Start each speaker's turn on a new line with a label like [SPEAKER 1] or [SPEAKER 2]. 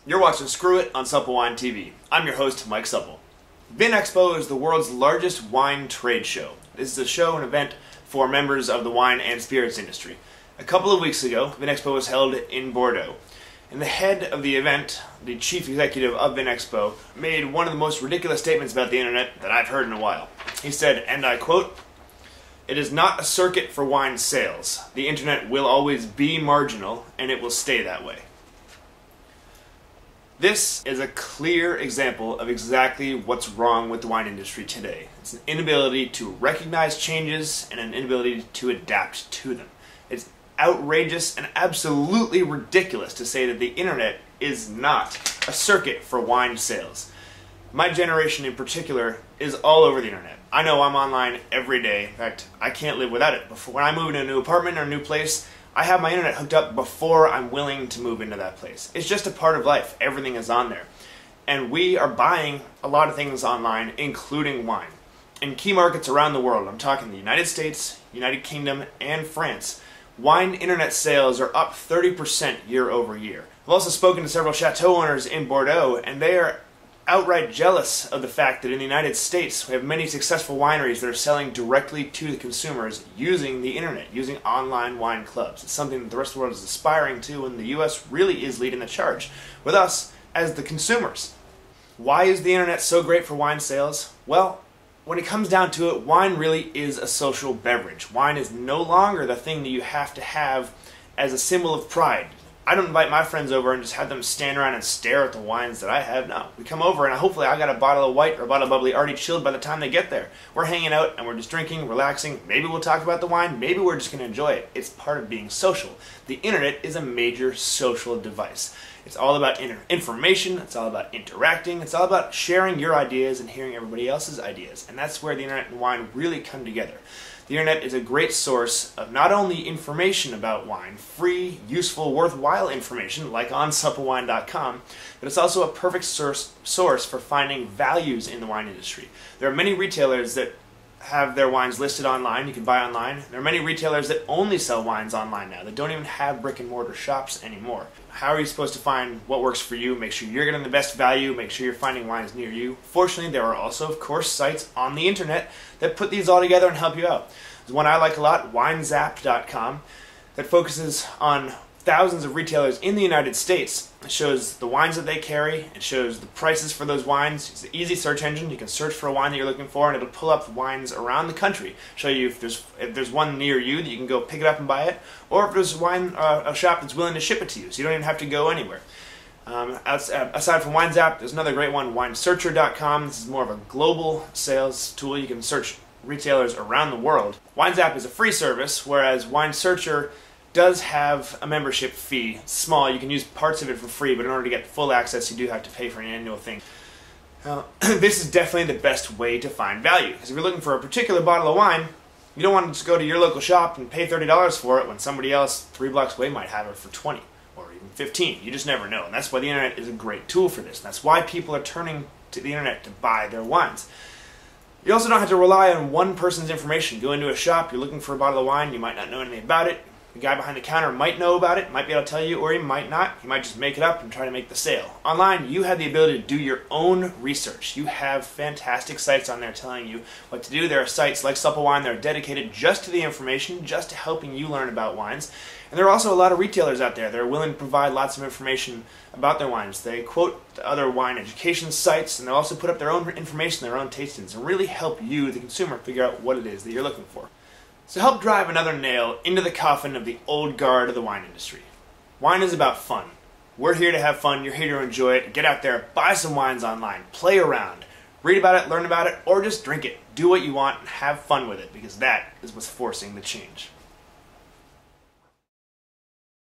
[SPEAKER 1] You're watching Screw It on SuppleWine TV. I'm your host, Mike Supple. Vinexpo is the world's largest wine trade show. This is a show and event for members of the wine and spirits industry. A couple of weeks ago, Vinexpo was held in Bordeaux. And the head of the event, the chief executive of Vinexpo, made one of the most ridiculous statements about the internet that I've heard in a while. He said, and I quote, "It is not a circuit for wine sales. The internet will always be marginal, and it will stay that way." This is a clear example of exactly what's wrong with the wine industry today. It's an inability to recognize changes and an inability to adapt to them. It's outrageous and absolutely ridiculous to say that the internet is not a circuit for wine sales. My generation in particular is all over the internet. I know I'm online every day. In fact, I can't live without it. When I move into a new apartment or a new place, I have my internet hooked up before I'm willing to move into that place. It's just a part of life. Everything is on there. And we are buying a lot of things online, including wine. In key markets around the world, I'm talking the United States, United Kingdom, and France, wine internet sales are up 30% year over year. I've also spoken to several chateau owners in Bordeaux, and they are outright jealous of the fact that in the United States we have many successful wineries that are selling directly to the consumers using the internet, using online wine clubs. It's something that the rest of the world is aspiring to, and the US really is leading the charge with us as the consumers. Why is the internet so great for wine sales? Well, when it comes down to it, wine really is a social beverage. Wine is no longer the thing that you have to have as a symbol of pride. I don't invite my friends over and just have them stand around and stare at the wines that I have. No, we come over and hopefully I got a bottle of white or a bottle of bubbly already chilled by the time they get there. We're hanging out and we're just drinking, relaxing. Maybe we'll talk about the wine. Maybe we're just going to enjoy it. It's part of being social. The internet is a major social device. It's all about information. It's all about interacting. It's all about sharing your ideas and hearing everybody else's ideas. And that's where the internet and wine really come together. The internet is a great source of not only information about wine, free, useful, worthwhile information like on SuppleWine.com, but it's also a perfect source for finding values in the wine industry. There are many retailers that have their wines listed online. You can buy online. There are many retailers that only sell wines online now, that don't even have brick and mortar shops anymore. How are you supposed to find what works for you? Make sure you're getting the best value. Make sure you're finding wines near you. Fortunately, there are also, of course, sites on the internet that put these all together and help you out. There's one I like a lot, winezap.com, that focuses on thousands of retailers in the United States. It shows the wines that they carry. It shows the prices for those wines. It's an easy search engine. You can search for a wine that you're looking for, and it'll pull up wines around the country. Show you if there's one near you that you can go pick it up and buy it, or if there's a shop that's willing to ship it to you, so you don't even have to go anywhere. Aside from WineZap, there's another great one, winesearcher.com. This is more of a global sales tool. You can search retailers around the world. WineZap is a free service, whereas WineSearcher does have a membership fee. It's small. You can use parts of it for free, but in order to get full access, you do have to pay for an annual thing. This is definitely the best way to find value, because if you're looking for a particular bottle of wine, you don't want to just go to your local shop and pay $30 for it when somebody else 3 blocks away might have it for 20 or even 15. You just never know, and that's why the internet is a great tool for this. That's why people are turning to the internet to buy their wines. You also don't have to rely on one person's information. Go into a shop, you're looking for a bottle of wine, you might not know anything about it. The guy behind the counter might know about it, might be able to tell you, or he might not. He might just make it up and try to make the sale. Online, you have the ability to do your own research. You have fantastic sites on there telling you what to do. There are sites like SuppleWine that are dedicated just to the information, just to helping you learn about wines. And there are also a lot of retailers out there that are willing to provide lots of information about their wines. They quote other wine education sites, and they'll also put up their own information, their own tastings, and really help you, the consumer, figure out what it is that you're looking for. So help drive another nail into the coffin of the old guard of the wine industry. Wine is about fun. We're here to have fun. You're here to enjoy it. Get out there, buy some wines online, play around, read about it, learn about it, or just drink it. Do what you want and have fun with it, because that is what's forcing the change.